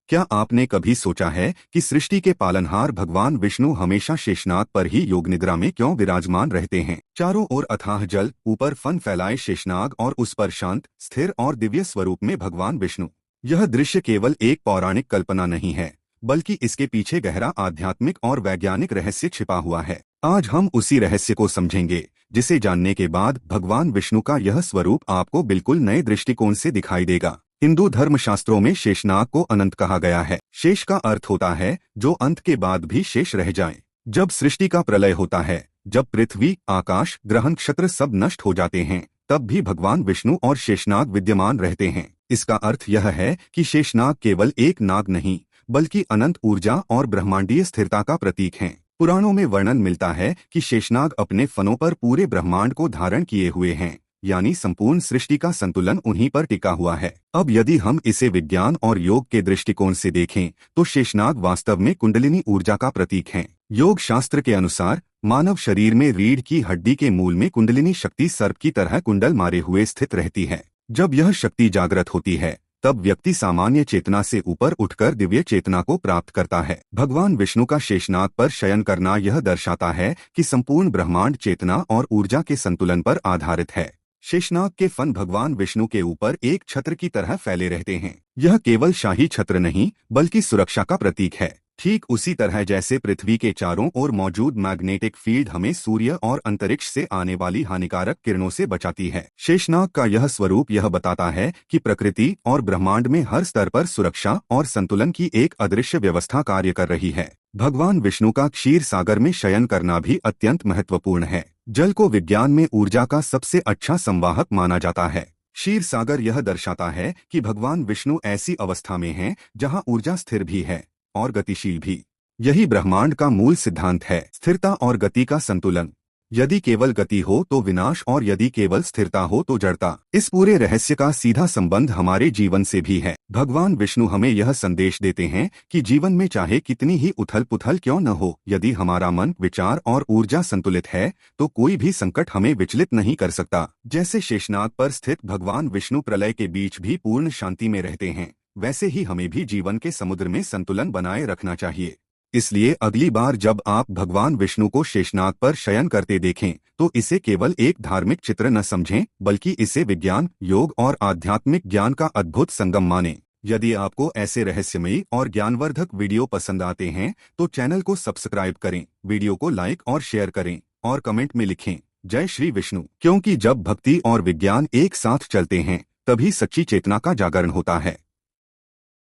क्या आपने कभी सोचा है कि सृष्टि के पालनहार भगवान विष्णु हमेशा शेषनाग पर ही योग निद्रा में क्यों विराजमान रहते हैं? चारों ओर अथाह जल, ऊपर फन फैलाए शेषनाग और उस पर शांत, स्थिर और दिव्य स्वरूप में भगवान विष्णु। यह दृश्य केवल एक पौराणिक कल्पना नहीं है, बल्कि इसके पीछे गहरा आध्यात्मिक और वैज्ञानिक रहस्य छिपा हुआ है। आज हम उसी रहस्य को समझेंगे, जिसे जानने के बाद भगवान विष्णु का यह स्वरूप आपको बिल्कुल नए दृष्टिकोण से दिखाई देगा। हिंदू धर्मशास्त्रों में शेषनाग को अनंत कहा गया है। शेष का अर्थ होता है जो अंत के बाद भी शेष रह जाए। जब सृष्टि का प्रलय होता है, जब पृथ्वी, आकाश, ग्रह नक्षत्र सब नष्ट हो जाते हैं, तब भी भगवान विष्णु और शेषनाग विद्यमान रहते हैं। इसका अर्थ यह है कि शेषनाग केवल एक नाग नहीं, बल्कि अनंत ऊर्जा और ब्रह्मांडीय स्थिरता का प्रतीक हैं। पुराणों में वर्णन मिलता है कि शेषनाग अपने फनों पर पूरे ब्रह्मांड को धारण किए हुए हैं, यानी संपूर्ण सृष्टि का संतुलन उन्हीं पर टिका हुआ है। अब यदि हम इसे विज्ञान और योग के दृष्टिकोण से देखें, तो शेषनाग वास्तव में कुंडलिनी ऊर्जा का प्रतीक हैं। योग शास्त्र के अनुसार मानव शरीर में रीढ़ की हड्डी के मूल में कुंडलिनी शक्ति सर्प की तरह कुंडल मारे हुए स्थित रहती है। जब यह शक्ति जागृत होती है, तब व्यक्ति सामान्य चेतना से ऊपर उठकर दिव्य चेतना को प्राप्त करता है। भगवान विष्णु का शेषनाग पर शयन करना यह दर्शाता है कि संपूर्ण ब्रह्मांड चेतना और ऊर्जा के संतुलन पर आधारित है। शेषनाग के फन भगवान विष्णु के ऊपर एक छत्र की तरह फैले रहते हैं। यह केवल शाही छत्र नहीं, बल्कि सुरक्षा का प्रतीक है। ठीक उसी तरह जैसे पृथ्वी के चारों ओर मौजूद मैग्नेटिक फील्ड हमें सूर्य और अंतरिक्ष से आने वाली हानिकारक किरणों से बचाती है। शेषनाग का यह स्वरूप यह बताता है कि प्रकृति और ब्रह्मांड में हर स्तर पर सुरक्षा और संतुलन की एक अदृश्य व्यवस्था कार्य कर रही है। भगवान विष्णु का क्षीर सागर में शयन करना भी अत्यंत महत्वपूर्ण है। जल को विज्ञान में ऊर्जा का सबसे अच्छा संवाहक माना जाता है। क्षीर सागर यह दर्शाता है कि भगवान विष्णु ऐसी अवस्था में हैं जहां ऊर्जा स्थिर भी है और गतिशील भी। यही ब्रह्मांड का मूल सिद्धांत है, स्थिरता और गति का संतुलन। यदि केवल गति हो तो विनाश, और यदि केवल स्थिरता हो तो जड़ता। इस पूरे रहस्य का सीधा संबंध हमारे जीवन से भी है। भगवान विष्णु हमें यह संदेश देते हैं कि जीवन में चाहे कितनी ही उथल पुथल क्यों न हो, यदि हमारा मन, विचार और ऊर्जा संतुलित है, तो कोई भी संकट हमें विचलित नहीं कर सकता। जैसे शेषनाग पर स्थित भगवान विष्णु प्रलय के बीच भी पूर्ण शांति में रहते हैं, वैसे ही हमें भी जीवन के समुद्र में संतुलन बनाए रखना चाहिए। इसलिए अगली बार जब आप भगवान विष्णु को शेषनाग पर शयन करते देखें, तो इसे केवल एक धार्मिक चित्र न समझें, बल्कि इसे विज्ञान, योग और आध्यात्मिक ज्ञान का अद्भुत संगम मानें। यदि आपको ऐसे रहस्यमयी और ज्ञानवर्धक वीडियो पसंद आते हैं, तो चैनल को सब्सक्राइब करें, वीडियो को लाइक और शेयर करें, और कमेंट में लिखें जय श्री विष्णु, क्योंकि जब भक्ति और विज्ञान एक साथ चलते हैं, तभी सच्ची चेतना का जागरण होता है।